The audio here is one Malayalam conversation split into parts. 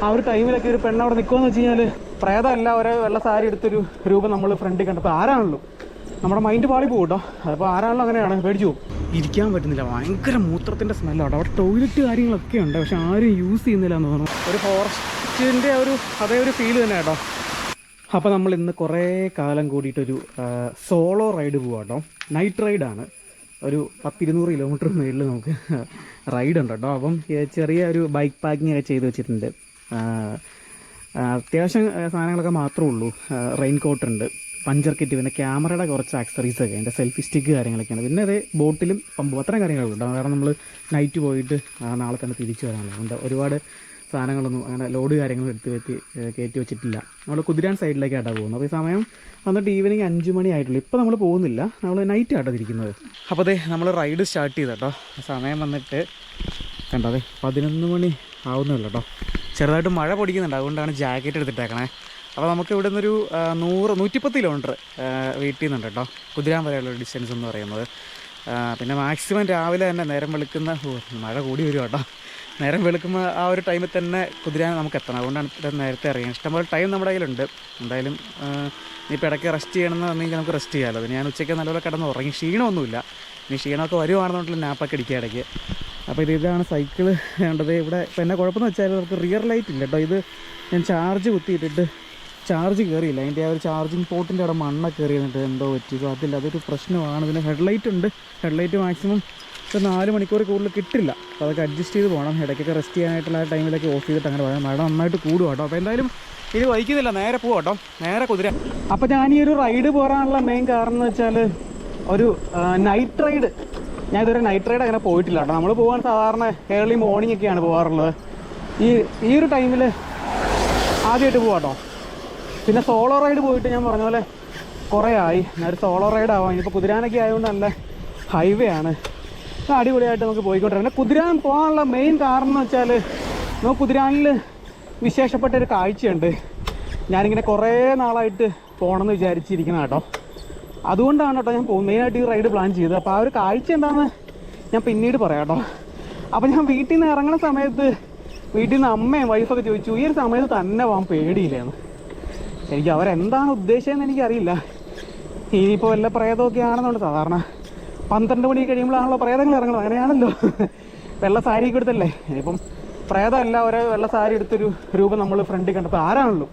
ആ ഒരു ടൈമിലൊക്കെ ഒരു പെണ്ണ് അവിടെ നിൽക്കുമെന്ന് വെച്ച് കഴിഞ്ഞാൽ പ്രേതമല്ല, ഒരേ വെള്ള സാരി എടുത്തൊരു രൂപം നമ്മൾ ഫ്രണ്ടിൽ കണ്ടപ്പോൾ ആരാണല്ലോ നമ്മുടെ മൈൻഡ് പാളി പോകും കേട്ടോ. അതിപ്പോൾ ആരാണല്ലോ അങ്ങനെയാണ്, പേടിച്ചു പോകും. ഇരിക്കാൻ പറ്റുന്നില്ല, ഭയങ്കര മൂത്രത്തിൻ്റെ സ്മെല്ലാണ്. അവിടെ ടോയ്ലറ്റ് കാര്യങ്ങളൊക്കെ ഉണ്ട്, പക്ഷെ ആരും യൂസ് ചെയ്യുന്നില്ല എന്ന് തോന്നുന്നു. ഒരു ഫോറസ്റ്റിൻ്റെ അതേ ഒരു ഫീൽ തന്നെ കേട്ടോ. അപ്പോൾ നമ്മൾ ഇന്ന് കുറേ കാലം കൂടിയിട്ടൊരു സോളോ റൈഡ് പോവാം കേട്ടോ. നൈറ്റ് റൈഡാണ്. ഒരു 10-200 കിലോമീറ്റർ മേളിൽ നമുക്ക് റൈഡ് ഉണ്ട് കേട്ടോ. അപ്പം ചെറിയ ഒരു ബൈക്ക് പാക്കിംഗ് ഒക്കെ ചെയ്ത് വെച്ചിട്ടുണ്ട്. അത്യാവശ്യം സാധനങ്ങളൊക്കെ മാത്രമേ ഉള്ളൂ. റെയിൻ കോട്ട് ഉണ്ട്, പഞ്ചർ കിറ്റ്, പിന്നെ ക്യാമറയുടെ കുറച്ച് ആക്സറീസൊക്കെ, അതിൻ്റെ സെൽഫി സ്റ്റിക്ക് കാര്യങ്ങളൊക്കെയാണ്. പിന്നെ അതേ ബോട്ടിലും പമ്പും അത്രയും കാര്യങ്ങളുണ്ട്. കാരണം നമ്മൾ നൈറ്റ് പോയിട്ട് നാളെ തന്നെ തിരിച്ചു വരാനുള്ളത്. അതുകൊണ്ട് ഒരുപാട് സാധനങ്ങളൊന്നും അങ്ങനെ ലോഡ് കാര്യങ്ങൾ കയറ്റി വെച്ചിട്ടില്ല. നമ്മൾ കുതിരാൻ സൈഡിലേക്കായിട്ടാണ് പോകുന്നത്. അപ്പോൾ ഈ സമയം വന്നിട്ട് ഈവനിങ് 5 മണി ആയിട്ടുള്ളൂ. ഇപ്പോൾ നമ്മൾ പോകുന്നില്ല, നമ്മൾ നൈറ്റ് ആട്ടോ ഇരിക്കുന്നത്. അപ്പോൾ അതെ നമ്മൾ റൈഡ് സ്റ്റാർട്ട് ചെയ്ത കേട്ടോ. സമയം വന്നിട്ട് കണ്ടോ, അതെ 11 മണി ആവുന്നുള്ളൂ കേട്ടോ. ചെറുതായിട്ട് മഴ പൊടിക്കുന്നുണ്ട്, അതുകൊണ്ടാണ് ജാക്കറ്റ് എടുത്തിട്ടേക്കണേ. അപ്പോൾ നമുക്ക് ഇവിടെ നിന്നൊരു 110 കിലോമീറ്റർ വെയിറ്റ് ചെയ്യുന്നുണ്ട് കേട്ടോ, കുതിരാൻ വരെയുള്ള ഡിസ്റ്റൻസ് എന്ന് പറയുന്നത്. പിന്നെ മാക്സിമം രാവിലെ തന്നെ നേരം വെളുക്കുന്ന മഴ കൂടി വരും കേട്ടോ. നേരം വെളുക്കുമ്പോൾ ആ ഒരു ടൈമിൽ തന്നെ കുതിരാൻ നമുക്ക് എത്തണം. അതുകൊണ്ടാണ് നേരത്തെ അറിയാം. ഇഷ്ടംപോലെ ടൈം നമ്മുടെ കയ്യിലുണ്ട്. എന്തായാലും ഇപ്പോൾ ഇടയ്ക്ക് റെസ്റ്റ് ചെയ്യണമെന്ന് പറഞ്ഞെങ്കിൽ നമുക്ക് റെസ്റ്റ് ചെയ്യാമല്ലോ. പിന്നെ ഞാൻ ഉച്ചയ്ക്ക് നല്ലപോലെ കിടന്ന് ഉറങ്ങി, ക്ഷീണമൊന്നുമില്ല. ഇനി ക്ഷീണമൊക്കെ വരുവാണെന്നുണ്ടെങ്കിൽ നാപ്പൊക്കെ അടിക്കുക ഇടയ്ക്ക്. അപ്പോൾ ഇതാണ് സൈക്കിള് വേണ്ടത്. ഇവിടെ ഇപ്പോൾ എന്നെ കുഴപ്പമെന്ന് വെച്ചാൽ നമുക്ക് റിയർ ലൈറ്റ് ഇല്ല കേട്ടോ. ഇത് ഞാൻ ചാർജ് കുത്തിയിട്ടിട്ട് ചാർജ് കയറിയില്ല. അതിൻ്റെ ആ ഒരു ചാർജിങ് പോർട്ടിൻ്റെ അവിടെ മണ്ണൊക്കെ കയറി എന്നിട്ട് എന്തോ പറ്റി. സോ അതില്ല, അതൊരു പ്രശ്നമാണ്. പിന്നെ ഹെഡ്ലൈറ്റ് ഉണ്ട്. ഹെഡ്ലൈറ്റ് മാക്സിമം ഇപ്പോൾ 4 മണിക്കൂർ കൂടുതൽ കിട്ടില്ല. അപ്പോൾ അതൊക്കെ അഡ്ജസ്റ്റ് ചെയ്ത് പോകണം. ഇടയ്ക്കൊക്കെ റെസ്റ്റ് ചെയ്യാനായിട്ടുള്ള ആ ടൈമിലൊക്കെ ഓഫ് ചെയ്തിട്ട് അങ്ങനെ പോകാം. മഴ നന്നായിട്ട് കൂടുക കേട്ടോ. അപ്പോൾ എന്തായാലും ഇത് വഹിക്കുന്നില്ല, നേരെ പോകാം കേട്ടോ, നേരെ കുതിര. അപ്പോൾ ഞാൻ ഈ ഒരു റൈഡ് പോകാനുള്ള മെയിൻ കാരണം എന്ന് വെച്ചാൽ ഒരു നൈറ്റ് റൈഡ്. ഞാൻ ഇതുവരെ നൈറ്റ് റൈഡ് അങ്ങനെ പോയിട്ടില്ല കേട്ടോ. നമ്മൾ പോകാൻ സാധാരണ ഏർലി മോർണിംഗ് ഒക്കെയാണ് പോകാറുള്ളത്. ഈ ഒരു ടൈമിൽ ആദ്യമായിട്ട് പോകാം കേട്ടോ. പിന്നെ സോളോ റൈഡ് പോയിട്ട് ഞാൻ പറഞ്ഞ പോലെ കുറേ ആയി. ഒരു സോളോ റൈഡ് ആവാം. ഇനിയിപ്പോൾ കുതിരാനൊക്കെ ആയതുകൊണ്ട് നല്ല ഹൈവേ ആണ്, അടിപൊളിയായിട്ട് നമുക്ക് പോയിക്കൊണ്ടിരിക്കും. പിന്നെ കുതിരാൻ പോകാനുള്ള മെയിൻ കാരണം എന്ന് വെച്ചാൽ നമുക്ക് കുതിരാനിൽ വിശേഷപ്പെട്ട ഒരു കാഴ്ചയുണ്ട്. ഞാനിങ്ങനെ കുറേ നാളായിട്ട് പോകണമെന്ന് വിചാരിച്ചിരിക്കണം കേട്ടോ. അതുകൊണ്ടാണ് കേട്ടോ ഞാൻ മെയിനായിട്ട് ഈ റൈഡ് പ്ലാൻ ചെയ്തത്. അപ്പോൾ ആ ഒരു കാഴ്ച എന്താണെന്ന് ഞാൻ പിന്നീട് പറയാം കേട്ടോ. അപ്പോൾ ഞാൻ വീട്ടിൽ നിന്ന് ഇറങ്ങുന്ന സമയത്ത് വീട്ടിൽ നിന്ന് അമ്മയും വൈഫൊക്കെ ചോദിച്ചു, ഈ ഒരു സമയത്ത് തന്നെ പോകാൻ പേടിയില്ലേന്ന്. എനിക്ക് അവരെന്താണ് ഉദ്ദേശിച്ചതെന്ന് എനിക്കറിയില്ല. ഇനിയിപ്പോൾ വല്ല പ്രേതമൊക്കെ ആണെന്നുണ്ട്. സാധാരണ 12 മണി കഴിയുമ്പോഴാണല്ലോ പ്രേതങ്ങൾ ഇറങ്ങുന്നത്, അങ്ങനെയാണല്ലോ. വെള്ള സാരി കൊടുത്തല്ലേ. ഇനിയിപ്പം പ്രേതമല്ല, ഒരേ വെള്ള സാരി എടുത്തൊരു രൂപം നമ്മൾ ഫ്രണ്ടിൽ കണ്ടപ്പോൾ ആരാണല്ലോ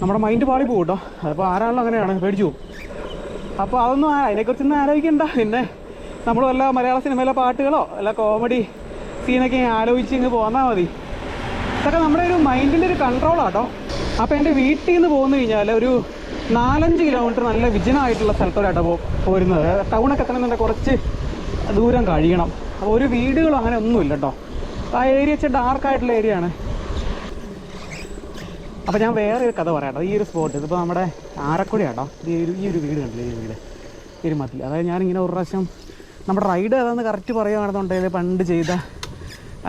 നമ്മുടെ മൈൻഡ് പാളി പോകും കേട്ടോ. അതിപ്പോൾ ആരാണല്ലോ അങ്ങനെയാണ്, പേടിച്ചു പോകും. അപ്പോൾ അതൊന്നും അതിനെക്കുറിച്ചൊന്നും ആലോചിക്കണ്ട. പിന്നെ നമ്മൾ വല്ല മലയാള സിനിമയിലെ പാട്ടുകളോ അല്ല കോമഡി സീനൊക്കെ ആലോചിച്ച് ഇങ്ങ് പോന്നാൽ മതി. ഇതൊക്കെ നമ്മുടെ ഒരു മൈൻഡിൻ്റെ ഒരു കൺട്രോളാട്ടോ. അപ്പോൾ എൻ്റെ വീട്ടിൽ നിന്ന് പോന്നു കഴിഞ്ഞാൽ ഒരു 4-5 കിലോമീറ്റർ നല്ല വിജനമായിട്ടുള്ള സ്ഥലത്തോടായിട്ടോ പോരുന്നത്. ടൗണൊക്കെ എത്തണമെന്നുണ്ടെങ്കിൽ കുറച്ച് ദൂരം കഴിയണം. അപ്പോൾ ഒരു വീടുകളോ അങ്ങനെ ഒന്നുമില്ല കേട്ടോ. ആ ഏരിയ വെച്ചാൽ ഡാർക്കായിട്ടുള്ള ഏരിയ ആണ്. അപ്പോൾ ഞാൻ വേറെ ഒരു കഥ പറയാം കേട്ടോ. ഈ ഒരു സ്പോട്ട് ഇതിപ്പോൾ നമ്മുടെ ആരക്കുഴയാട്ടോ. ഈ ഒരു വീട് കണ്ടില്ലേ, ഈ വീട് ഇരുമത്തിൽ. അതായത് ഞാനിങ്ങനെ ഒരു പ്രാവശ്യം നമ്മുടെ റൈഡ് ഏതാണെന്ന് കറക്റ്റ് പറയുകയാണെന്നുണ്ടെങ്കിൽ പണ്ട് ചെയ്ത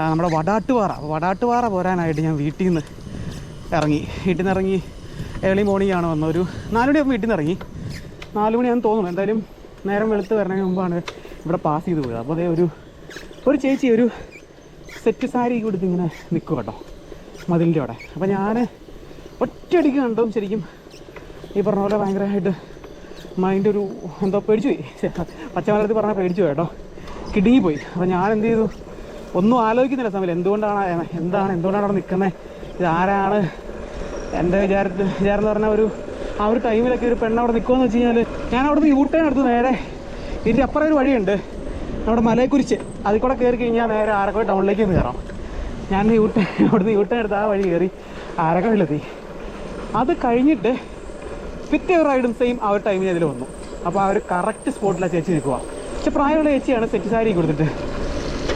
നമ്മുടെ വടാട്ടുപാറ. അപ്പോൾ വടാട്ടുപാറ പോരാനായിട്ട് ഞാൻ വീട്ടിൽ നിന്ന് ഇറങ്ങി ഏർലി മോർണിംഗ് ആണ് വന്നത്. ഒരു 4 മണിയാകുമ്പോൾ വീട്ടിൽ നിന്ന് ഇറങ്ങി. 4 മണിയാണെന്ന് തോന്നുന്നു. എന്തായാലും നേരം വെളുത്ത് വരണതിന് മുമ്പാണ് ഇവിടെ പാസ് ചെയ്ത് പോയത്. അപ്പോൾ അതേ ഒരു ചേച്ചി ഒരു സെറ്റ് സാരി കൊടുത്ത് ഇങ്ങനെ നിൽക്കും കേട്ടോ മതിലിൻ്റെ അവിടെ. അപ്പോൾ ഞാൻ ഒറ്റയടിക്ക് കണ്ടും ശരിക്കും ഈ പറഞ്ഞ പോലെ ഭയങ്കരമായിട്ട് മൈൻഡ് ഒരു എന്തോ പേടിച്ചു പോയി. പച്ചമലത്തിൽ പറഞ്ഞാൽ പേടിച്ചു പോയി കേട്ടോ, കിടുങ്ങിപ്പോയി. അപ്പോൾ ഞാൻ എന്ത് ചെയ്തു, ഒന്നും ആലോചിക്കുന്നില്ല സമയം. എന്തുകൊണ്ടാണ് അവിടെ നിൽക്കുന്നത്, ഇതാരാണ്. എൻ്റെ വിചാരം എന്ന് പറഞ്ഞാൽ ആ ഒരു ടൈമിലൊക്കെ ഒരു പെണ്ണ് അവിടെ നിൽക്കുമെന്ന് വെച്ച് കഴിഞ്ഞാൽ ഞാൻ അവിടുന്ന് യൂട്ടേൺ എടുത്ത് നേരെ ഇതിൻ്റെ അപ്പുറം ഒരു വഴിയുണ്ട് നമ്മുടെ മലയെക്കുറിച്ച്, അതിൽ കൂടെ കയറി കഴിഞ്ഞാൽ നേരെ ആരക്കോട് ടൗണിലേക്ക് കയറാം. ഞാൻ അവിടുന്ന് യൂട്ടേൺ എടുത്ത് ആ വഴി കയറി ആരക്കോടിലെത്തി. അത് കഴിഞ്ഞിട്ട് പിറ്റേ ഒരു റൈഡും സെയിം ആ ഒരു ടൈമിൽ അതിൽ വന്നു. അപ്പോൾ ആ ഒരു കറക്റ്റ് സ്പോട്ടിലാണ് ചേച്ചി നിൽക്കുക. പക്ഷെ പ്രായമുള്ള ചേച്ചിയാണ് സെറ്റ് സാരി കൊടുത്തിട്ട്.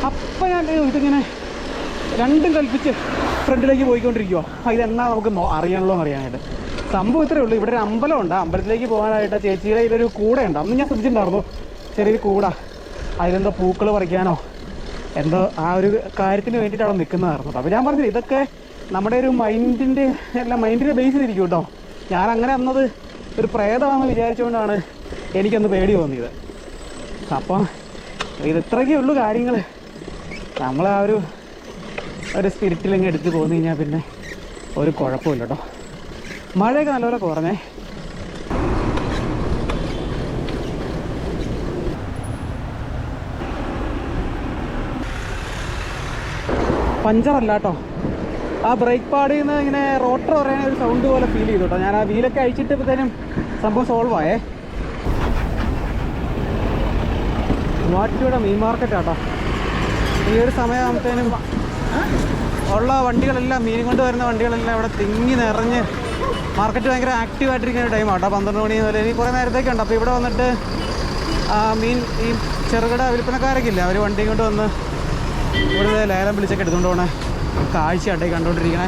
അപ്പം ഞാൻ ഇതിങ്ങനെ രണ്ടും കൽപ്പിച്ച് ഫ്രണ്ടിലേക്ക് പോയിക്കൊണ്ടിരിക്കുക. ഇതെന്നാ നമുക്ക് അറിയണല്ലോ എന്ന് അറിയാനായിട്ട്. സംഭവം ഇത്രയേ ഉള്ളൂ. ഇവിടെ ഒരു അമ്പലമുണ്ട്. അമ്പലത്തിലേക്ക് പോകാനായിട്ട് ചേച്ചിയുടെ ഇതിലൊരു കൂട ഉണ്ട്. അന്ന് ഞാൻ ശ്രദ്ധിച്ചിട്ടുണ്ടായിരുന്നു, ചെറിയൊരു കൂട. അതിലെന്തോ പൂക്കൾ പറിക്കാനോ എന്തോ ആ ഒരു കാര്യത്തിന് വേണ്ടിയിട്ട് അവിടെ നിൽക്കുന്നതായിരുന്നു. അപ്പോൾ ഞാൻ പറഞ്ഞില്ല, ഇതൊക്കെ നമ്മുടെ ഒരു മൈൻഡിൻ്റെ ബേസ് ചെയ്തിരിക്കും കേട്ടോ. ഞാൻ അങ്ങനെ അന്നത് ഒരു പ്രേതമാണെന്ന് വിചാരിച്ചുകൊണ്ടാണ് എനിക്കൊന്ന് പേടി തോന്നിയത്. അപ്പം ഇത്രയൊക്കെ ഉള്ളൂ കാര്യങ്ങൾ. നമ്മൾ ആ ഒരു സ്പിരിറ്റിലങ്ങ് എടുത്ത് പോന്നു കഴിഞ്ഞാൽ പിന്നെ ഒരു കുഴപ്പമില്ല കേട്ടോ. മഴയൊക്കെ നല്ലപോലെ കുറഞ്ഞേ. പഞ്ചറല്ല കേട്ടോ, ആ ബ്രേക്ക് പാഡിൽ നിന്ന് ഇങ്ങനെ റോട്ടർ പറയാൻ ഒരു സൗണ്ട് പോലെ ഫീൽ ചെയ്തു കേട്ടോ. ഞാൻ ആ വീലൊക്കെ അഴിച്ചിട്ടപ്പോഴത്തേനും സംഭവം സോൾവ് ആയേ. മൂവാറ്റുപുഴ മീൻ മാർക്കറ്റാട്ടോ. ഈ ഒരു സമയമാകുമ്പോഴത്തേനും ഉള്ള വണ്ടികളെല്ലാം, മീൻ കൊണ്ട് വരുന്ന വണ്ടികളെല്ലാം ഇവിടെ തിങ്ങി നിറഞ്ഞ് മാർക്കറ്റ് ഭയങ്കര ആക്റ്റീവായിട്ടിരിക്കുന്ന ടൈമാട്ടോ. 12 മണി മുതൽ ഇനി കുറേ നേരത്തേക്ക് ഉണ്ട്. അപ്പോൾ ഇവിടെ വന്നിട്ട് മീൻ ഈ ചെറുകിട വിൽപ്പനക്കാരൊക്കെ ഇല്ല, അവർ വണ്ടി കൊണ്ട് വന്ന് ഇവിടുന്ന് ലേലം വിളിച്ചൊക്കെ എടുത്തുകൊണ്ട് പോകണേ കാഴ്ചയാട്ടെ കണ്ടുകൊണ്ടിരിക്കണേ.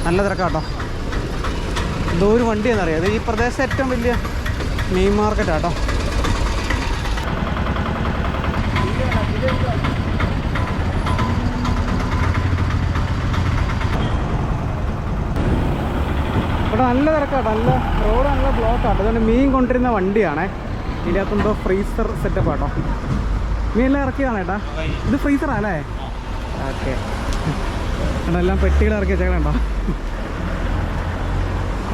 നല്ല തിരക്കാട്ടോ. എന്തോ ഒരു വണ്ടിയെന്നറിയാം. ഇത് ഈ പ്രദേശത്തെ ഏറ്റവും വലിയ മീൻ മാർക്കറ്റാട്ടോ. ഇവിടെ നല്ല തിരക്കാട്ടോ, നല്ല റോഡ് നല്ല ബ്ലോക്കാട്ടോ. അതുകൊണ്ട് മീൻ കൊണ്ടിരുന്ന വണ്ടിയാണേ. ഇതിനകത്തെന്തോ ഫ്രീസർ സെറ്റപ്പ് ആട്ടോ. മീനെല്ലാം ഇറക്കിയതാണ് ഏട്ടാ. ഇത് ഫ്രീസറാ അല്ലേ? ഓക്കെ. എല്ലാം പെട്ടികൾ ഇറക്കി വെച്ചേക്കണോ?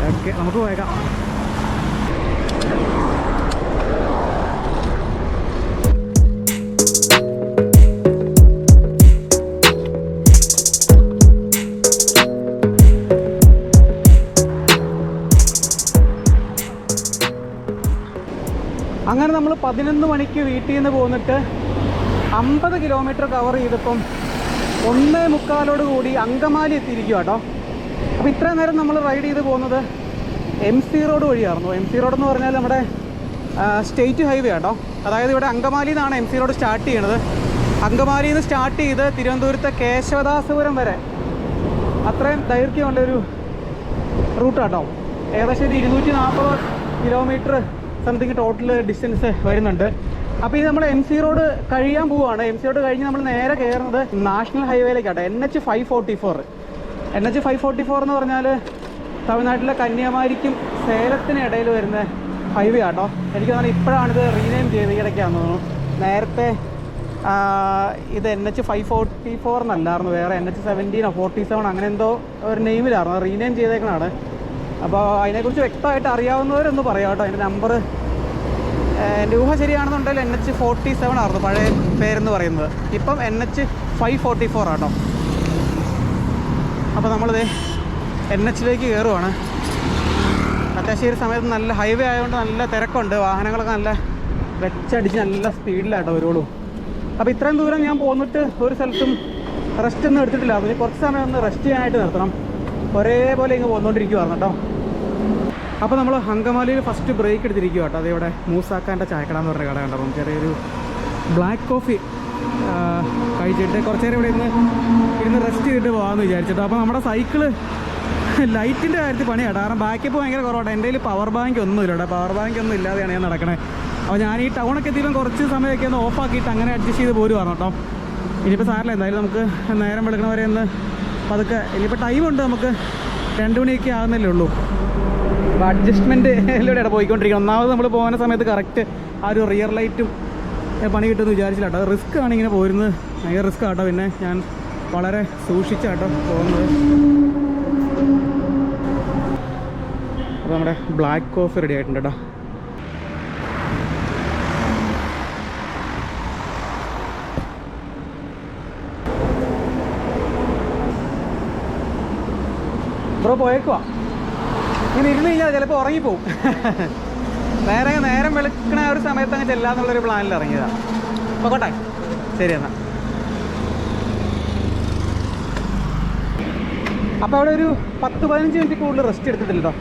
ഓക്കെ, നമുക്ക് പോയേക്കാം. അങ്ങനെ നമ്മൾ 11 മണിക്ക് വീട്ടിൽ നിന്ന് പോന്നിട്ട് 50 കിലോമീറ്റർ കവർ ചെയ്തപ്പം 1:45 കൂടി അങ്കമാലി എത്തിയിരിക്കുക കേട്ടോ. അപ്പോൾ ഇത്രയും നേരം നമ്മൾ റൈഡ് ചെയ്ത് പോകുന്നത് MC റോഡ് വഴിയായിരുന്നു. MC റോഡ് എന്ന് പറഞ്ഞാൽ നമ്മുടെ സ്റ്റേറ്റ് ഹൈവേ കേട്ടോ. അതായത് ഇവിടെ അങ്കമാലിയിൽ നിന്നാണ് MC റോഡ് സ്റ്റാർട്ട് ചെയ്യണത്. അങ്കമാലിയിൽ നിന്ന് സ്റ്റാർട്ട് ചെയ്ത് തിരുവനന്തപുരത്തെ കേശവദാസപുരം വരെ അത്രയും ദൈർഘ്യമുള്ളൊരു റൂട്ട് കേട്ടോ. ഏകദേശം 240 കിലോമീറ്റർ സംതിങ് ടോട്ടൽ ഡിസ്റ്റൻസ് വരുന്നുണ്ട്. അപ്പോൾ ഇത് നമ്മൾ MC റോഡ് കഴിയാൻ പോവുകയാണ്. MC റോഡ് കഴിഞ്ഞ് നമ്മൾ നേരെ കയറുന്നത് നാഷണൽ ഹൈവേയിലേക്കാട്ടോ. NH 544. NH 544 എന്ന് പറഞ്ഞാൽ തമിഴ്നാട്ടിലെ കന്യാകുമാരിക്കും സേലത്തിനും ഇടയിൽ വരുന്ന ഹൈവേ ആട്ടോ. എനിക്ക് തോന്നുന്നു ഇപ്പോഴാണിത് റീനെയിം ചെയ്ത് ഇടയ്ക്കാന്ന് തോന്നുന്നു. നേരത്തെ ഇത് NH 544 എന്നല്ലായിരുന്നു, വേറെ NH 17 47 അങ്ങനെ എന്തോ ഒരു നെയിമിലായിരുന്നു. റീനെയിം ചെയ്തേക്കണാണ്. അപ്പോൾ അതിനെക്കുറിച്ച് വ്യക്തമായിട്ട് അറിയാവുന്നവരൊന്ന് പറയാം കേട്ടോ. അതിൻ്റെ നമ്പർ എൻ്റെ ഊഹ ശരിയാണെന്നുണ്ടെങ്കിൽ NH 47 ആയിരുന്നു പഴയ പേരെന്ന് പറയുന്നത്. ഇപ്പം NH 544 ആട്ടോ. അപ്പോൾ നമ്മളിത് NHലേക്ക് കയറുവാണ്. അത്യാവശ്യം ഈ സമയത്ത് നല്ല ഹൈവേ ആയതുകൊണ്ട് നല്ല തിരക്കുണ്ട്. വാഹനങ്ങളൊക്കെ നല്ല വെച്ചടിച്ച് നല്ല സ്പീഡിലാട്ടോ വരുള്ളൂ. അപ്പോൾ ഇത്രയും ദൂരം ഞാൻ പോന്നിട്ട് ഒരു സ്ഥലത്തും റെസ്റ്റ് ഒന്നും എടുത്തിട്ടില്ല. അതിന് കുറച്ച് സമയം ഒന്ന് റെസ്റ്റ് ചെയ്യാനായിട്ട് നിർത്തണം. ഒരേപോലെ ഇങ്ങ് പോന്നുകൊണ്ടിരിക്കുവായിരുന്നു കേട്ടോ. അപ്പോൾ നമ്മൾ അങ്കമാലിയിൽ ഫസ്റ്റ് ബ്രേക്ക് എടുത്തിരിക്കുക കേട്ടോ. അതിവിടെ മൂസാക്കാൻ്റെ ചായക്കട എന്ന് പറഞ്ഞ കട കണ്ടോ. അപ്പം ചെറിയൊരു ബ്ലാക്ക് കോഫി കഴിച്ചിട്ട് കുറച്ച് നേരം ഇവിടെ ഇരുന്ന് റെസ്റ്റ് ചെയ്തിട്ട് പോകാമെന്ന് വിചാരിച്ചിട്ടോ. അപ്പോൾ നമ്മുടെ സൈക്കിള് ലൈറ്റിൻ്റെ കാര്യത്തിൽ പണിയാട്ടോ. കാരണം ബാക്കപ്പ് ഭയങ്കര കുറവാട്ടോ. എൻ്റെ കയ്യിൽ പവർ ബാങ്ക് ഒന്നും ഇല്ല കേട്ടോ. പവർ ബാങ്ക് ഒന്നും ഇല്ലാതെയാണ് ഞാൻ നടക്കണേ. അപ്പോൾ ഞാൻ ഈ ടൗണൊക്കെ എത്തിയപ്പോൾ കുറച്ച് സമയമൊക്കെ ഒന്ന് ഓഫാക്കിയിട്ട് അങ്ങനെ അഡ്ജസ്റ്റ് ചെയ്ത് പോരുവാണ് കേട്ടോ. ഇനിയിപ്പോൾ സാറില്ല, എന്തായാലും നമുക്ക് നേരം വെളുക്കണവരെ ഒന്ന് പതുക്കെ. ഇനിയിപ്പോൾ ടൈമുണ്ട്, നമുക്ക് 2 മണിയൊക്കെ ആകുന്നല്ലേ ഉള്ളൂ. അപ്പോൾ അഡ്ജസ്റ്റ്മെൻറ്റ് എല്ലാം പോയിക്കൊണ്ടിരിക്കണം. ഒന്നാമത് നമ്മൾ പോകുന്ന സമയത്ത് കറക്റ്റ് ആ ഒരു റിയർ ലൈറ്റും പണി കിട്ടുമെന്ന് വിചാരിച്ചില്ല കേട്ടോ. റിസ്ക് ആണ് ഇങ്ങനെ പോരുന്നത്, ഭയങ്കര റിസ്ക് ആട്ടോ. പിന്നെ ഞാൻ വളരെ സൂക്ഷിച്ചാട്ടോ പോകുന്നത്. അപ്പോൾ നമ്മുടെ ബ്ലാക്ക് കോഫി റെഡി ആയിട്ടുണ്ട് കേട്ടോ. ബ്രോ പോയേക്കുവാ. ഇങ്ങനെ ഇരുന്ന് കഴിഞ്ഞാൽ ചിലപ്പോൾ ഉറങ്ങിപ്പോവും. നേരം വെളുക്കണ ഒരു സമയത്ത് അങ്ങ് ചെല്ലാന്നുള്ളൊരു പ്ലാനിൽ ഇറങ്ങിയതാണ്. അപ്പോൾ കോട്ടെ, ശരി എന്നാൽ. അപ്പോൾ അവിടെ ഒരു 10-15 മിനിറ്റ് കൂടുതൽ റെസ്റ്റ് എടുത്തിട്ടില്ല കേട്ടോ.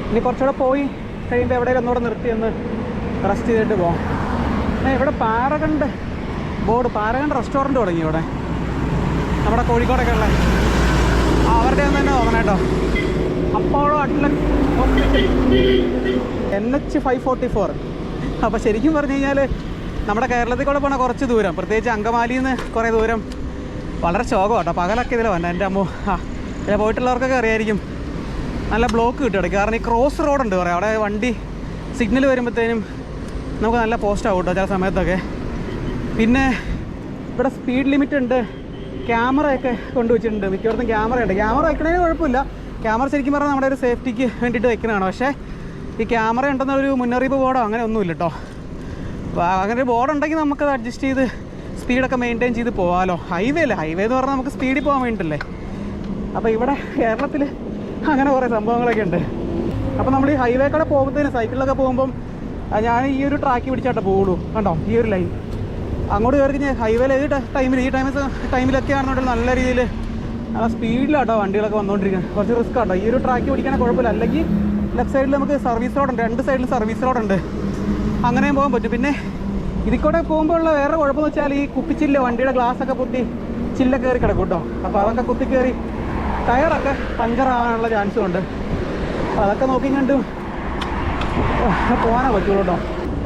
ഇനി കുറച്ചുകൂടെ പോയി കഴിയുമ്പോൾ എവിടെയെങ്കിലും ഒന്നുകൂടെ നിർത്തി ഒന്ന് റെസ്റ്റ് ചെയ്തിട്ട് പോകാം. ഇവിടെ പാരഗണ്ട് ബോർഡ്, പാരഗണ്ട് റെസ്റ്റോറൻറ്റ് തുടങ്ങി ഇവിടെ നമ്മുടെ കോഴിക്കോടൊക്കെ ഉള്ള. അവരുടെ ഒന്ന് തന്നെ തോന്നണം കേട്ടോ. Apollo Atlas hospital NH 544. അപ്പോൾ ശരിക്കും പറഞ്ഞു കഴിഞ്ഞാൽ നമ്മുടെ കേരളത്തിൽ കൂടെ പോകണ കുറച്ച് ദൂരം, പ്രത്യേകിച്ച് അങ്കമാലിയിൽ നിന്ന് കുറേ ദൂരം വളരെ ശോകം കേട്ടോ. പകലൊക്കെ ഇതിൽ വന്നെ എൻ്റെ അമ്മ. ഇതിൽ പോയിട്ടുള്ളവർക്കൊക്കെ അറിയായിരിക്കും, നല്ല ബ്ലോക്ക് കിട്ടും ഇടയ്ക്ക്. കാരണം ഈ ക്രോസ് റോഡുണ്ട് പറയാം. അവിടെ വണ്ടി സിഗ്നൽ വരുമ്പോഴത്തേനും നമുക്ക് നല്ല പോസ്റ്റ് ആവും കേട്ടോ ചില സമയത്തൊക്കെ. പിന്നെ ഇവിടെ സ്പീഡ് ലിമിറ്റ് ഉണ്ട്, ക്യാമറയൊക്കെ കൊണ്ടുവച്ചിട്ടുണ്ട്. മിക്കവർക്കും ക്യാമറയുണ്ട്. ക്യാമറ വയ്ക്കണതിന് കുഴപ്പമില്ല. ക്യാമറ ശരിക്കും പറഞ്ഞാൽ നമ്മുടെ ഒരു സേഫ്റ്റിക്ക് വേണ്ടിയിട്ട് വയ്ക്കുന്നതാണ്. പക്ഷേ ഈ ക്യാമറ ഉണ്ടെന്നൊരു മുന്നറിയിപ്പ് ബോർഡോ അങ്ങനെ ഒന്നുമില്ല കേട്ടോ. അപ്പോൾ അങ്ങനെ ഒരു ബോർഡ് ഉണ്ടെങ്കിൽ നമുക്കത് അഡ്ജസ്റ്റ് ചെയ്ത് സ്പീഡൊക്കെ മെയിൻറ്റെയിൻ ചെയ്ത് പോകാമല്ലോ. ഹൈവേ അല്ലേ, ഹൈവേ എന്ന് പറഞ്ഞാൽ നമുക്ക് സ്പീഡിൽ പോകാൻ വേണ്ടിയിട്ടല്ലേ. അപ്പോൾ ഇവിടെ കേരളത്തിൽ അങ്ങനെ കുറേ സംഭവങ്ങളൊക്കെ ഉണ്ട്. അപ്പോൾ നമ്മൾ ഈ ഹൈവേ കൂടെ പോകുമ്പോഴത്തേന് സൈക്കിളിലൊക്കെ പോകുമ്പം ഞാൻ ഈ ഒരു ട്രാക്ക് പിടിച്ചാട്ടെ പോകുള്ളൂ. കണ്ടോ ഈ ഒരു ലൈൻ അങ്ങോട്ട് കയറി കഴിഞ്ഞാൽ ഹൈവേയിൽ ഏത് ടൈമിലൊക്കെ ആണെന്നുണ്ടെങ്കിൽ നല്ല രീതിയിൽ നല്ല സ്പീഡിലാട്ടോ വണ്ടികളൊക്കെ വന്നുകൊണ്ടിരിക്കുന്നത്. കുറച്ച് റിസ്ക് ആട്ടോ. ഈ ഒരു ട്രാക്ക് പിടിക്കാനേ കുഴപ്പമില്ല. അല്ലെങ്കിൽ ലെഫ്റ്റ് സൈഡിൽ നമുക്ക് സർവീസ് റോഡുണ്ട്, 2 സൈഡിലും സർവീസ് റോഡുണ്ട്, അങ്ങനെയും പോകാൻ പറ്റും. പിന്നെ ഇതിൽ കൂടെ പോകുമ്പോഴുള്ള വേറെ കുഴപ്പമെന്ന് വെച്ചാൽ ഈ കുപ്പിച്ചില്ല വണ്ടിയുടെ ഗ്ലാസ്സൊക്കെ പൊട്ടി ചില്ല കയറി കിടക്കും കേട്ടോ. അപ്പോൾ അതൊക്കെ കുത്തി കയറി ടയറൊക്കെ പഞ്ചറാകാനുള്ള ചാൻസും ഉണ്ട്. അതൊക്കെ നോക്കി കണ്ട് പോകാനേ പറ്റുള്ളൂ കേട്ടോ.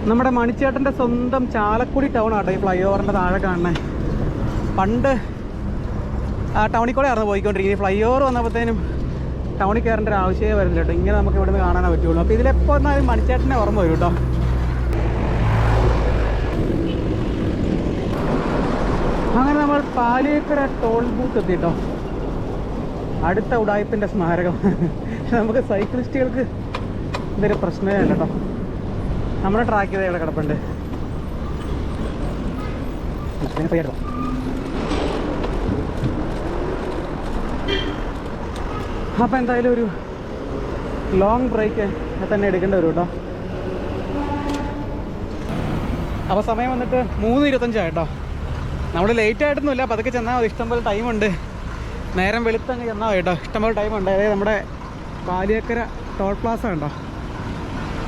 നമ്മുടെ മണിച്ചേട്ടൻ്റെ സ്വന്തം ചാലക്കുടി ടൗൺ ആട്ടോ ഈ ഫ്ലൈ ഓവറിൻ്റെ താഴെ കാണണേ. പണ്ട് ടൗണിൽ കൂടെ ആയിരുന്നു പോയിക്കൊണ്ടിരിക്കുന്നത്. ഫ്ലൈ ഓവർ വന്നപ്പോഴത്തേനും ടൗണിൽ കയറേണ്ട ഒരു ആവശ്യമേ വരുന്നില്ല കേട്ടോ. ഇങ്ങനെ നമുക്ക് ഇവിടുന്ന് കാണാനേ പറ്റുള്ളൂ. അപ്പോൾ ഇതിലെപ്പോൾ എന്നാലും മണിച്ചേട്ടനെ ഓർമ്മ വരും കേട്ടോ. അങ്ങനെ നമ്മൾ പാലിയേക്കര ടോൾ ബൂത്ത് എത്തിട്ടോ. അടുത്ത ഉടായ്പിൻ്റെ സ്മാരകം. നമുക്ക് സൈക്ലിസ്റ്റുകൾക്ക് ഇതൊരു പ്രശ്നമേ അല്ല കേട്ടോ. നമ്മുടെ ട്രാക്ക് ചെയ്ത ഇവിടെ കിടപ്പുണ്ട്. അപ്പോൾ എന്തായാലും ഒരു ലോങ് ബ്രേക്ക് തന്നെ എടുക്കേണ്ടി വരും കേട്ടോ. അപ്പോൾ സമയം വന്നിട്ട് 3:25 കേട്ടോ. നമ്മൾ ലേറ്റ് ആയിട്ടൊന്നുമില്ല, പതുക്കെ ചെന്നാൽ മതി. ഇഷ്ടംപോലെ ടൈമുണ്ട്. നേരം വെളുത്തങ്ങ് ചെന്നാൽ മതി കേട്ടോ. ഇഷ്ടംപോലെ ടൈമുണ്ട്. അതായത് നമ്മുടെ പാലിയേക്കര ടോൾ പ്ലാസ ഉണ്ടോ,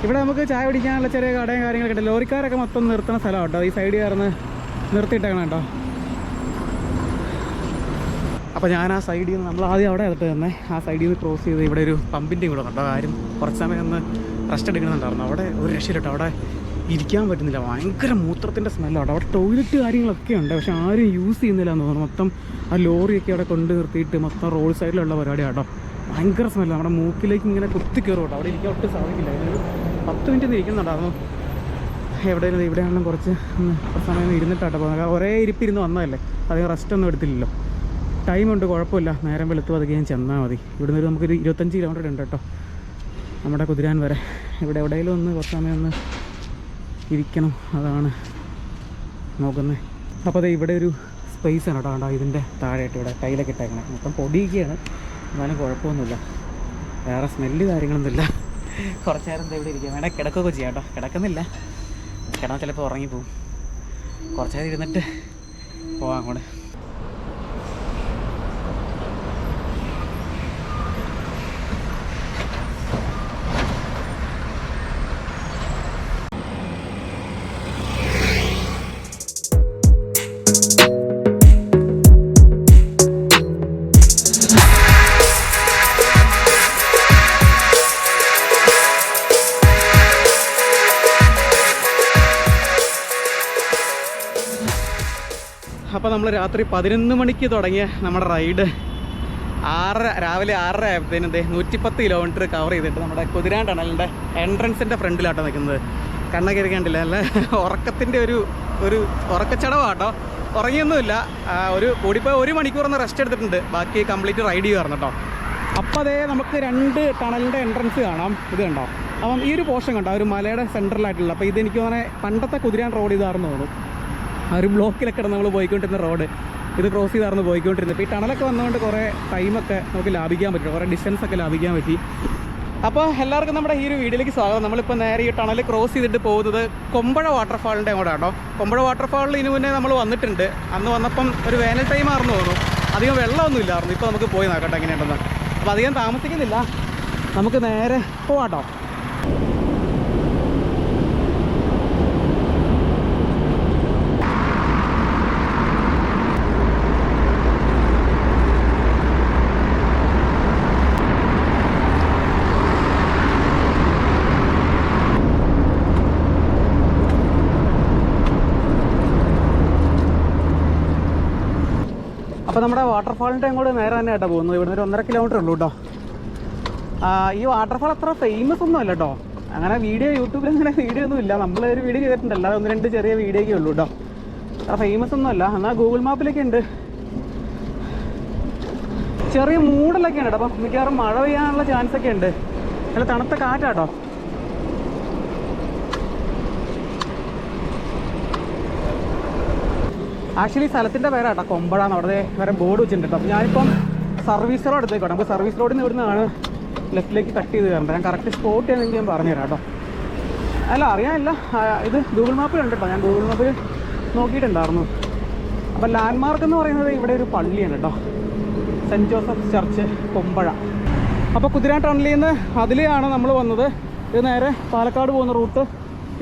ഇവിടെ നമുക്ക് ചായ പിടിക്കാനുള്ള ചെറിയ കടയും കാര്യങ്ങളൊക്കെ ഉണ്ട്. ലോറിക്കാരൊക്കെ മൊത്തം നിർത്തുന്ന സ്ഥലം കേട്ടോ. ഈ സൈഡിൽ കയറുന്ന നിർത്തിയിട്ടേക്കണം കേട്ടോ. അപ്പോൾ ഞാൻ ആ സൈഡിൽ നിന്ന് നമ്മൾ ആദ്യം അവിടെ എടുത്ത് തന്നെ ആ സൈഡിൽ നിന്ന് ക്രോസ് ചെയ്ത് ഇവിടെ ഒരു പമ്പിൻ്റെയും കൂടെ കേട്ടോ. ആരും കുറച്ച് സമയം ഒന്ന് റെസ്റ്റ് എടുക്കുന്നുണ്ടായിരുന്നു. അവിടെ ഒരു രക്ഷയില്ല കേട്ടോ. അവിടെ ഇരിക്കാൻ പറ്റുന്നില്ല, ഭയങ്കര മൂത്രത്തിൻ്റെ സ്മെല്ലാണ്. അവിടെ ടോയ്ലറ്റ് കാര്യങ്ങളൊക്കെ ഉണ്ട്, പക്ഷെ ആരും യൂസ് ചെയ്യുന്നില്ല എന്ന് തോന്നുന്നു. മൊത്തം ആ ലോറിയൊക്കെ അവിടെ കൊണ്ട് നിർത്തിയിട്ട് മൊത്തം റോഡ് സൈഡിലുള്ള പരിപാടിയാണ് കേട്ടോ. ഭയങ്കര സ്മെല്ലാണ്. നമ്മുടെ മൂക്കിലേക്ക് ഇങ്ങനെ കുത്തി കയറും കേട്ടോ. അവിടെ ഇരിക്കാൻ ഒട്ടും സാധിക്കില്ല. ഒരു 10 മിനിറ്റ് ഇരിക്കുന്നുണ്ടായിരുന്നു. ഇവിടെയാണെങ്കിലും കുറച്ച് സമയം ഇരുന്നിട്ടാട്ടോ പോകുന്നത്. ഒരേ ഇരിപ്പിരുന്ന് വന്നതല്ലേ, അധികം റെസ്റ്റ് ഒന്നും എടുത്തില്ലല്ലോ. ടൈമുണ്ട്, കുഴപ്പമില്ല. നേരം വെളുത്തു അതൊക്കെ ഞാൻ ചെന്നാൽ മതി. ഇവിടുന്ന് ഒരു നമുക്കൊരു 25 കിലോമീറ്റർ ഉണ്ട് കേട്ടോ നമ്മുടെ കുതിരാൻ വരെ. ഇവിടെ എവിടെയെങ്കിലും ഒന്ന് കുറച്ച് സമയം ഒന്ന് ഇരിക്കണം, അതാണ് നോക്കുന്നത്. അപ്പോൾ അത് ഇവിടെ ഒരു സ്പേസ് ആണ് കേട്ടോ. കണ്ടോ ഇതിൻ്റെ താഴെയായിട്ട് ഇവിടെ കയ്യിലൊക്കെ ഇട്ടേക്കണേ. മൊത്തം പൊടിയൊക്കെയാണ്, എന്നാലും കുഴപ്പമൊന്നുമില്ല. വേറെ സ്മെല്ല് കാര്യങ്ങളൊന്നുമില്ല. കുറച്ച് നേരം എന്താ ഇവിടെ ഇരിക്കുക, വേണേൽ കിടക്കുകയൊക്കെ ചെയ്യാം കേട്ടോ. കിടക്കുന്നില്ല, കിടന്നാൽ ചിലപ്പോൾ ഉറങ്ങിപ്പോവും. കുറച്ച് നേരം ഇരുന്നിട്ട് പോവാം അങ്ങോട്ട്. അപ്പോൾ നമ്മൾ രാത്രി 11 മണിക്ക് തുടങ്ങിയ നമ്മുടെ റൈഡ് രാവിലെ 6:30 ആയപ്പോഴത്തേനും 110 കിലോമീറ്റർ കവർ ചെയ്തിട്ട് നമ്മുടെ കുതിരാൻ ടണലിൻ്റെ എൻട്രൻസിൻ്റെ ഫ്രണ്ടിലാട്ടോ നിൽക്കുന്നത്. കണ്ണൊക്കെ ഇരിക്കണ്ടില്ല, അല്ല ഉറക്കത്തിൻ്റെ ഒരു ഉറക്കച്ചടവാട്ടോ. ഉറങ്ങിയൊന്നുമില്ല. ഒരു കൂടിപ്പോയി 1 മണിക്കൂറൊന്ന് റെസ്റ്റ് എടുത്തിട്ടുണ്ട്. ബാക്കി കംപ്ലീറ്റ് റൈഡ് ചെയ്യുമായിരുന്നു കേട്ടോ. അപ്പോൾ അതേ നമുക്ക് 2 ടണലിൻ്റെ എൻട്രൻസ് കാണാം. ഇത് കണ്ടോ, അപ്പം ഈ ഒരു പോർഷൻ കണ്ടോ, ഒരു മലയുടെ സെൻറ്ററിലായിട്ടുള്ള. അപ്പോൾ ഇതെനിക്ക് തോന്നണേ പണ്ടത്തെ കുതിരാൻ റോഡ് ഇതാണെന്ന് തോന്നുന്നു. ആ ഒരു ബ്ലോക്കിലൊക്കെ നമ്മൾ പോയിക്കൊണ്ടിരുന്ന റോഡ് ഇത് ക്രോസ് ചെയ്തായിരുന്നു പോയിക്കൊണ്ടിരുന്നത്. ഇപ്പോൾ ഈ ടണലൊക്കെ വന്നുകൊണ്ട് കുറേ ടൈമൊക്കെ നമുക്ക് ലാഭിക്കാൻ പറ്റും, കുറേ ഡിസ്റ്റൻസൊക്കെ ലാഭിക്കാൻ പറ്റി. അപ്പോൾ എല്ലാവർക്കും നമ്മുടെ ഈ ഒരു വീഡിയോയിലേക്ക് സ്വാഗതം. നമ്മളിപ്പോൾ നേരെ ഈ ടണൽ ക്രോസ് ചെയ്തിട്ട് പോകുന്നത് കൊമ്പഴ വാട്ടർഫാളിൻ്റെ അങ്ങോട്ട് കേട്ടോ. കൊമ്പഴ വാട്ടർഫാളിൽ ഇതിനു മുന്നേ നമ്മൾ വന്നിട്ടുണ്ട്. അന്ന് വന്നപ്പം ഒരു വേനൽ ടൈമാണെന്ന് തോന്നുന്നു, അധികം വെള്ളമൊന്നും ഇല്ലായിരുന്നു. ഇപ്പോൾ നമുക്ക് പോയി നോക്കട്ടെ എങ്ങനെയുണ്ടെന്ന്. അപ്പോൾ അധികം താമസിക്കുന്നില്ല, നമുക്ക് നേരെ പോവാട്ടോ. അപ്പോൾ നമ്മുടെ വാട്ടർഫാളിൻ്റെ അങ്ങോട്ട് നേരെ തന്നെ ആയിട്ടാണ് പോകുന്നത്. ഇവിടുന്ന് ഒരു 1.5 കിലോമീറ്റർ ഉള്ളൂ കേട്ടോ. ഈ വാട്ടർഫാൾ അത്ര ഫേമസ് ഒന്നും അല്ല കേട്ടോ. അങ്ങനെ യൂട്യൂബിൽ അങ്ങനെ വീഡിയോ ഒന്നും ഇല്ല. നമ്മളൊരു വീഡിയോ ചെയ്തിട്ടുണ്ടല്ലോ, 1-2 ചെറിയ വീഡിയോ ഒക്കെ ഉള്ളൂ കേട്ടോ. അത്ര ഫേമസ് ഒന്നും അല്ല. എന്നാൽ ഗൂഗിൾ മാപ്പിലൊക്കെ ഉണ്ട്. ചെറിയ മൂടലൊക്കെ ഉണ്ട്. അപ്പം മിക്കവാറും മഴ പെയ്യാനുള്ള ചാൻസ് ഒക്കെ ഉണ്ട്. നല്ല തണുത്ത കാറ്റാട്ടോ. ആക്ച്വലി സ്ഥലത്തിൻ്റെ പേരാട്ടോ കൊമ്പഴാണ്. അവിടെ വേറെ ബോർഡ് വെച്ചിട്ടുണ്ട് കേട്ടോ. അപ്പോൾ ഞാനിപ്പം സർവീസ് റോഡ് എടുത്തേക്കോട്ടെ. നമുക്ക് സർവീസ് റോഡിൽ നിന്ന് ഇവിടുന്നാണ് ലെഫ്റ്റിലേക്ക് കട്ട് ചെയ്ത് കയറേണ്ടത്. ഞാൻ കറക്റ്റ് സ്പോട്ട് ചെയ്യണമെങ്കിൽ ഞാൻ പറഞ്ഞുതരാം കേട്ടോ. അല്ല അറിയാനില്ല, ഇത് ഗൂഗിൾ മാപ്പിലുണ്ട് കേട്ടോ. ഞാൻ ഗൂഗിൾ മാപ്പിൽ നോക്കിയിട്ടുണ്ടായിരുന്നു. അപ്പോൾ ലാൻഡ് മാർക്ക് എന്ന് പറയുന്നത് ഇവിടെ ഒരു പള്ളിയാണ് കേട്ടോ, സെൻറ്റ് ജോസഫ് ചർച്ച് കൊമ്പഴ. അപ്പോൾ കുതിരാൻ ടണലിൽ നിന്ന് അതിലെയാണ് നമ്മൾ വന്നത്. ഇത് നേരെ പാലക്കാട് പോകുന്ന റൂട്ട്.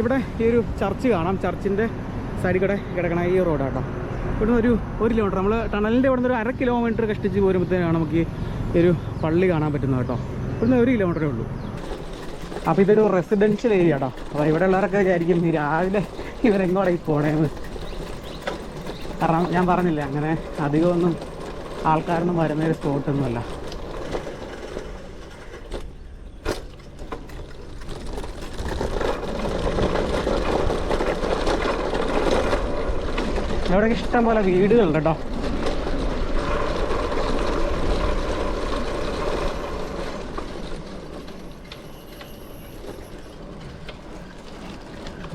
ഇവിടെ ഈ ഒരു ചർച്ച് കാണാം. ചർച്ചിൻ്റെ സൈഡിൽ കൂടെ കിടക്കണ ഈ റോഡാട്ടോ. ഇവിടുന്ന് ഒരു കിലോമീറ്റർ, നമ്മൾ ടണലിൻ്റെ ഇവിടുന്ന് ഒരു 1/2 കിലോമീറ്റർ കഷ്ടിച്ച് പോരുമ്പോഴത്തേക്കാണ് നമുക്ക് ഈ ഒരു പള്ളി കാണാൻ പറ്റുന്നത് കേട്ടോ. ഇവിടുന്ന് 1 കിലോമീറ്ററേ ഉള്ളൂ. അപ്പോൾ ഇതൊരു റെസിഡൻഷ്യൽ ഏരിയ കേട്ടോ. അപ്പോൾ ഇവിടെ ഉള്ളവരൊക്കെ വിചാരിക്കും ഈ രാവിലെ ഇവരെങ്ങോട്ടായി പോണേന്ന്. കാരണം ഞാൻ പറഞ്ഞില്ല, അങ്ങനെ അധികമൊന്നും ആൾക്കാരൊന്നും വരുന്നൊരു സ്പോട്ടൊന്നുമല്ല. ഇവിടെ ഇഷ്ടം പോലെ വീടുകളുണ്ട് കേട്ടോ.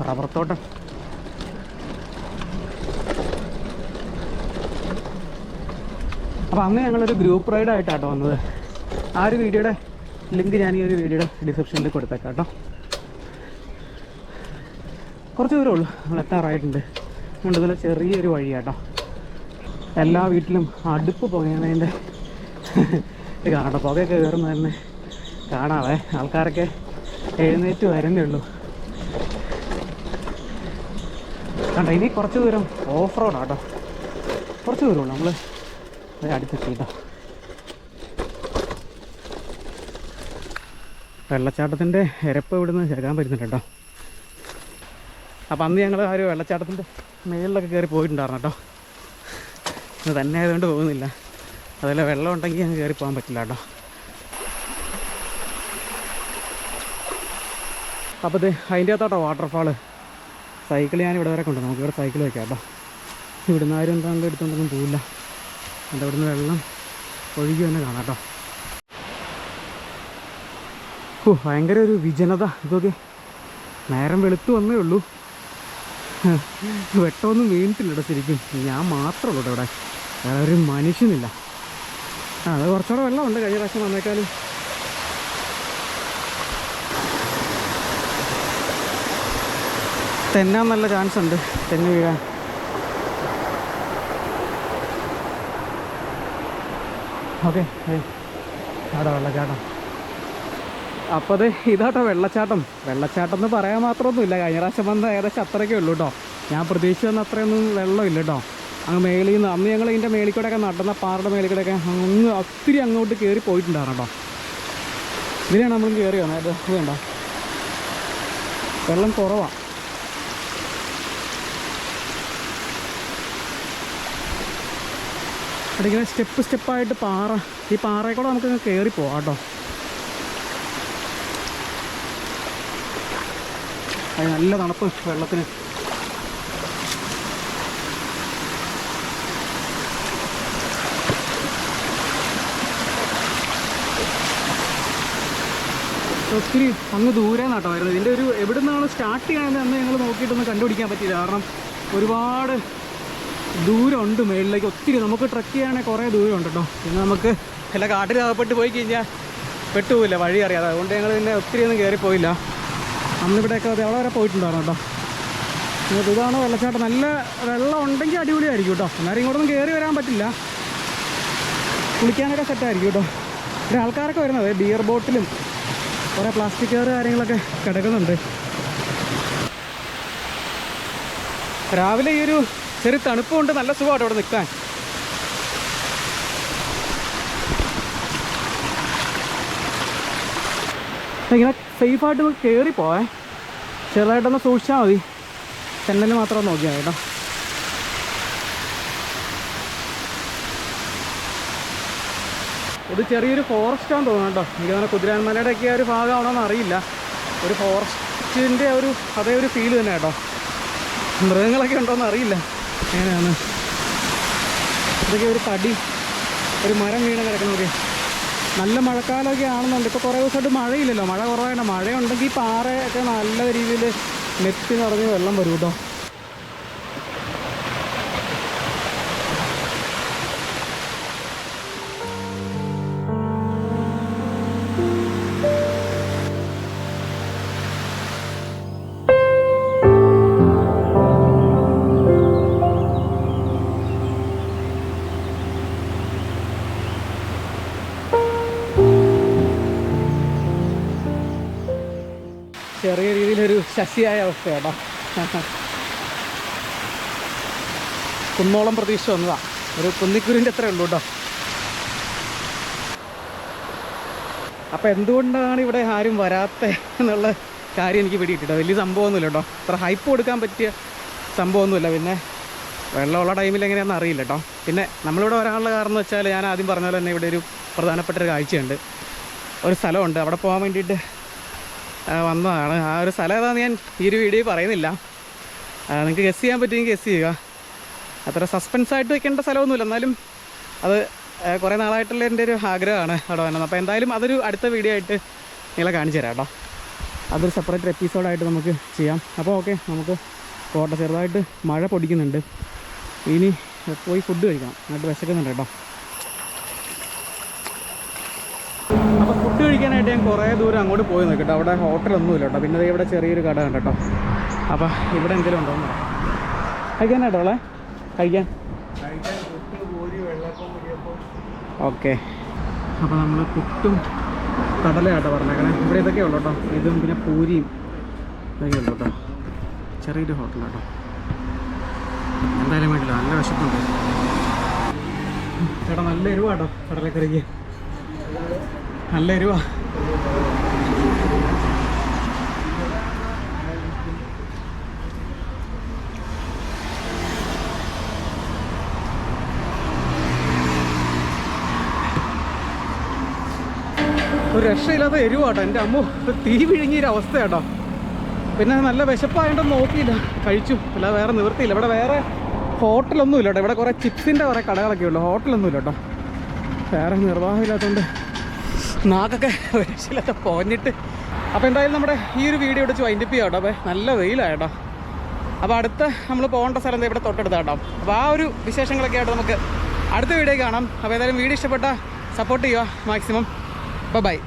റബ്ബർത്തോട്ടം. അപ്പോൾ അന്ന് ഞങ്ങളൊരു ഗ്രൂപ്പ് റൈഡായിട്ടാട്ടോ വന്നത്. ആ ഒരു വീഡിയോയുടെ ലിങ്ക് ഞാൻ ഈ ഒരു വീഡിയോയുടെ ഡിസ്ക്രിപ്ഷനിൽ കൊടുത്തേക്കാം കേട്ടോ. കുറച്ച് ദൂരമേ ഉള്ളൂ, നമ്മൾ എത്താറായിട്ടുണ്ട്. അതുകൊണ്ട് ചെറിയൊരു വഴിയാട്ടോ. എല്ലാ വീട്ടിലും അടുപ്പ് പുകയുന്നതിൻ്റെ കാണാം. പുകയൊക്കെ കയറുന്നതന്നെ കാണാവേ. ആൾക്കാരൊക്കെ എഴുന്നേറ്റ് വരുന്നേ ഉള്ളൂ. കണ്ടോ, ഇനി കുറച്ച് ദൂരം ഓഫ് റോഡാട്ടോ. കുറച്ച് ദൂരമുള്ളൂ, നമ്മൾ അടുത്തെത്തിട്ടോ. വെള്ളച്ചാട്ടത്തിൻ്റെ ഇരപ്പ് ഇവിടുന്ന് കേൾക്കാൻ പറ്റുന്നുണ്ട് കേട്ടോ. അപ്പം അന്ന് ഞങ്ങൾ ആ ഒരു വെള്ളച്ചാട്ടത്തിൻ്റെ മേളിലൊക്കെ കയറി പോയിട്ടുണ്ടായിരുന്നു കേട്ടോ. ഇത് തന്നെ ആയതുകൊണ്ട് പോകുന്നില്ല. അതുപോലെ വെള്ളം ഉണ്ടെങ്കിൽ ഞങ്ങൾക്ക് കയറി പോകാൻ പറ്റില്ല കേട്ടോ. അപ്പോൾ ഇത് അതിൻ്റെ അകത്തോട്ടോ വാട്ടർഫാള്. സൈക്കിൾ ഞാൻ ഇവിടെ വരെ കൊണ്ടു. നമുക്കിവിടെ സൈക്കിൾ വയ്ക്കാം കേട്ടോ. ഇവിടുന്ന് ആരും എന്താണെങ്കിലും എടുത്തുകൊണ്ടൊന്നും പോവില്ല. അത് ഇവിടുന്ന് വെള്ളം ഒഴുകി തന്നെ കാണാം കേട്ടോ. ഭയങ്കര ഒരു വിജനത. ഇതൊക്കെ നേരം വെളുത്ത് വന്നേ ഉള്ളൂ. വെട്ടമൊന്നും വീണിട്ടില്ല കേട്ടോ ശരിക്കും. ഞാൻ മാത്രമേ ഉള്ളൂ ഇവിടെ, വേറെ ഒരു മനുഷ്യനില്ല. അത് കുറച്ചുകൂടെ വെള്ളമുണ്ട് കഴിഞ്ഞ പ്രാവശ്യം വന്നേക്കാളും. തെന്നാൻ നല്ല ചാൻസ് ഉണ്ട്, തെന്ന് വീഴാൻ. ഓക്കെ, അവിടെ വെള്ളച്ചാട്ടം. അപ്പോൾ അത് ഇതാട്ടോ വെള്ളച്ചാട്ടം. വെള്ളച്ചാട്ടം എന്ന് പറയാൻ മാത്രമൊന്നുമില്ല. കഴിഞ്ഞ പ്രാവശ്യം വന്ന ഏകദേശം അത്രയൊക്കെ ഉള്ളൂ കേട്ടോ. ഞാൻ പ്രതീക്ഷിച്ച് വന്ന അത്രയൊന്നും വെള്ളമില്ല കേട്ടോ. അങ്ങ് മേളിൽ നിന്ന് അന്ന് ഞങ്ങൾ ഇതിൻ്റെ മേളിൽ കൂടെയൊക്കെ നടന്ന പാറയുടെ മേളിൽ കൂടെയൊക്കെ അങ്ങ് ഒത്തിരി അങ്ങോട്ട് കയറി പോയിട്ടുണ്ടായിരുന്നു കേട്ടോ. ഇതിനാണ് നമ്മൾ കയറി വന്നത്. ഇത് വേണ്ട, വെള്ളം കുറവാണ്. അതിങ്ങനെ സ്റ്റെപ്പായിട്ട് പാറ, ഈ പാറയിൽ കൂടെ നമുക്കങ്ങ് കയറി പോവാം കേട്ടോ. അത് നല്ല തണുപ്പ് വെള്ളത്തിന്. ഒത്തിരി അങ്ങ് ദൂരെ നിന്നാട്ടോ വരുന്നത്. ഇതിൻ്റെ ഒരു എവിടെ നിന്നാണ് സ്റ്റാർട്ട് ചെയ്യണമെന്ന് അന്ന് ഞങ്ങൾ നോക്കിയിട്ടൊന്നും കണ്ടുപിടിക്കാൻ പറ്റില്ല. കാരണം ഒരുപാട് ദൂരമുണ്ട് മേളിലേക്ക്. ഒത്തിരി നമുക്ക് ട്രക്ക് ചെയ്യാണെങ്കിൽ കുറേ ദൂരമുണ്ട് കേട്ടോ. പിന്നെ നമുക്ക് എല്ലാ കാട്ടിലകപ്പെട്ട് പോയി കഴിഞ്ഞാൽ പെട്ടുപോയില്ല, വഴി അറിയാതെ. അതുകൊണ്ട് ഞങ്ങൾ പിന്നെ ഒത്തിരി ഒന്നും കയറിപ്പോയില്ല. അന്നിവിടെയൊക്കെ അത് എവിടെ വരെ പോയിട്ടുണ്ടായിരുന്നു കേട്ടോ. എന്നിട്ട് ഇതാണ് വെള്ളച്ചാട്ടം. നല്ല വെള്ളം ഉണ്ടെങ്കിൽ അടിപൊളിയായിരിക്കും കേട്ടോ. എന്നാലും ഇങ്ങോട്ടൊന്നും കയറി വരാൻ പറ്റില്ല. കുളിക്കാനൊക്കെ സെറ്റായിരിക്കും കേട്ടോ. ഇവിടെ ആൾക്കാരൊക്കെ വരുന്നത് ബിയർ ബോട്ടിലും കുറേ പ്ലാസ്റ്റിക് കവർ കാര്യങ്ങളൊക്കെ കിടക്കുന്നുണ്ട്. രാവിലെ ഈ ഒരു ചെറിയ തണുപ്പുണ്ട്, നല്ല സുഖമായിട്ട് അവിടെ നിൽക്കാൻ. ഇങ്ങനെ സേഫായിട്ട് നമുക്ക് കയറി പോവേ. ചെറുതായിട്ടൊന്ന് സൂക്ഷിച്ചാൽ മതി. ചെന്നൽ മാത്രം നോക്കിയാൽ കേട്ടോ. ഇത് ചെറിയൊരു ഫോറസ്റ്റാന്ന് തോന്നുന്നു കേട്ടോ. എനിക്ക് തന്നെ കുതിരാൻമലയുടെ ഒക്കെ ഒരു ഭാഗമാണോന്ന് അറിയില്ല. ഒരു ഫോറസ്റ്റിൻ്റെ അതേ ഒരു ഫീൽ തന്നെ കേട്ടോ. മൃഗങ്ങളൊക്കെ ഉണ്ടോയെന്ന് അറിയില്ല എങ്ങനെയാണ്. ഇതൊക്കെ ഒരു തടി ഒരു മരം വീണ് കിടക്കുന്നത്. നല്ല മഴക്കാലമൊക്കെ ആണെന്നുണ്ട്. ഇപ്പോൾ കുറേ ദിവസമായിട്ട് മഴയില്ലല്ലോ, മഴ കുറവാണ്. മഴയുണ്ടെങ്കിൽ പാറയൊക്കെ നല്ല രീതിയിൽ നെത്തി നിറഞ്ഞ് വെള്ളം വരും കേട്ടോ. ചെറിയ രീതിയിലൊരു ശശിയായ അവസ്ഥ കേട്ടോ. കുന്നോളം പ്രതീക്ഷ വന്നതാണ്. ഒരു കുന്നിക്കുരിൻ്റെ അത്രേ ഉള്ളൂ കേട്ടോ. അപ്പോൾ എന്തുകൊണ്ടാണ് ഇവിടെ ആരും വരാത്ത എന്നുള്ള കാര്യം എനിക്ക് പിടിയിട്ടോ. വലിയ സംഭവമൊന്നുമില്ല കേട്ടോ, അത്ര ഹൈപ്പ് കൊടുക്കാൻ പറ്റിയ സംഭവമൊന്നുമില്ല. പിന്നെ വെള്ളമുള്ള ടൈമിൽ എങ്ങനെയാണെന്ന് അറിയില്ല കേട്ടോ. പിന്നെ നമ്മളിവിടെ വരാനുള്ള കാരണം എന്ന് വെച്ചാൽ, ഞാൻ ആദ്യം പറഞ്ഞ പോലെ തന്നെ ഇവിടെ ഒരു പ്രധാനപ്പെട്ടൊരു കാഴ്ചയുണ്ട്. ഒരു സ്ഥലമുണ്ട്, അവിടെ പോകാൻ വേണ്ടിയിട്ട് വന്നതാണ്. ആ ഒരു സ്ഥലം ഏതാണെന്ന് ഞാൻ ഈ ഒരു വീഡിയോ പറയുന്നില്ല. നിങ്ങൾക്ക് ഗസ് ചെയ്യാൻ പറ്റുമെങ്കിൽ ഗസ് ചെയ്യുക. അത്ര സസ്പെൻസായിട്ട് വെക്കേണ്ട സ്ഥലമൊന്നുമില്ല, എന്നാലും അത് കുറേ നാളായിട്ടുള്ള എൻ്റെ ഒരു ആഗ്രഹമാണ് അവിടെ വന്നത്. അപ്പോൾ എന്തായാലും അതൊരു അടുത്ത വീഡിയോ ആയിട്ട് നിങ്ങളെ കാണിച്ചു തരാം കേട്ടോ. അതൊരു സെപ്പറേറ്റ് എപ്പിസോഡായിട്ട് നമുക്ക് ചെയ്യാം. അപ്പോൾ ഓക്കെ, നമുക്ക് പോട്ടെ. ചെറുതായിട്ട് മഴ പൊടിക്കുന്നുണ്ട്. ഇനി പോയി ഫുഡ് കഴിക്കണം, എന്നിട്ട് വിശക്കുന്നുണ്ട് കേട്ടോ. അപ്പോൾ ഫുഡ് കഴിക്കാനായിട്ട് ഞാൻ കുറേ ദൂരം അങ്ങോട്ട് പോയി നോക്കിട്ടോ. അവിടെ ഹോട്ടലൊന്നുമില്ല കേട്ടോ. പിന്നെ ഇവിടെ ചെറിയൊരു കട ഉണ്ട് കേട്ടോ. അപ്പോൾ ഇവിടെ എന്തെങ്കിലും ഉണ്ടോ എന്ന് കഴിക്കാനായിട്ടോ അവളെ കഴിക്കാൻ. ഓക്കെ, അപ്പോൾ നമ്മൾ പുട്ടും കടലയാട്ടോ പറഞ്ഞേക്കണേ. ഇവിടെ ഇതൊക്കെ ഉള്ളൂ കേട്ടോ. ഇതും പിന്നെ പൂരിയും ഇതൊക്കെ ഉള്ളൂ കേട്ടോ. ചെറിയൊരു ഹോട്ടലാട്ടോ. എന്തായാലും വേണ്ടില്ല, നല്ല വിശപ്പുണ്ട് ചേട്ടാ. നല്ല എരിവാട്ടോ കടലക്കറിക്ക്, നല്ല എരിവാ. ഒരു രക്ഷയില്ലാത്ത എരിവാട്ടോ. എൻ്റെ അമ്മ തീ വിഴുങ്ങിയൊരവസ്ഥ കേട്ടോ. പിന്നെ നല്ല വിശപ്പായതുകൊണ്ടൊന്നും നോക്കിയില്ല, കഴിച്ചു. അല്ല വേറെ നിവൃത്തിയില്ല. ഇവിടെ വേറെ ഹോട്ടലൊന്നുമില്ല കേട്ടോ. ഇവിടെ കുറേ ചിപ്സിൻ്റെ കുറേ കടകളൊക്കെ ഉള്ളൂ, ഹോട്ടലൊന്നുമില്ല കേട്ടോ. വേറെ നിർവാഹമില്ലാത്തതുകൊണ്ട് നാക്കൊക്കെ രക്ഷയില്ലാത്ത പോഞ്ഞിട്ട്. അപ്പോൾ എന്തായാലും നമ്മുടെ ഈ ഒരു വീഡിയോ ഇവിടെ വൈൻഡപ്പ് ചെയ്യാം കേട്ടോ. അപ്പോൾ നല്ല വെയിലാട്ടോ. അപ്പോൾ അടുത്ത നമ്മൾ പോകേണ്ട സ്ഥലം ഇവിടെ തൊട്ടടുത്ത കേട്ടോ. അപ്പോൾ ആ ഒരു വിശേഷങ്ങളൊക്കെ ആയിട്ട് നമുക്ക് അടുത്ത വീഡിയോ കാണാം. അപ്പോൾ ഏതായാലും വീഡിയോ ഇഷ്ടപ്പെട്ടാൽ സപ്പോർട്ട് ചെയ്യുക മാക്സിമം. ബൈ.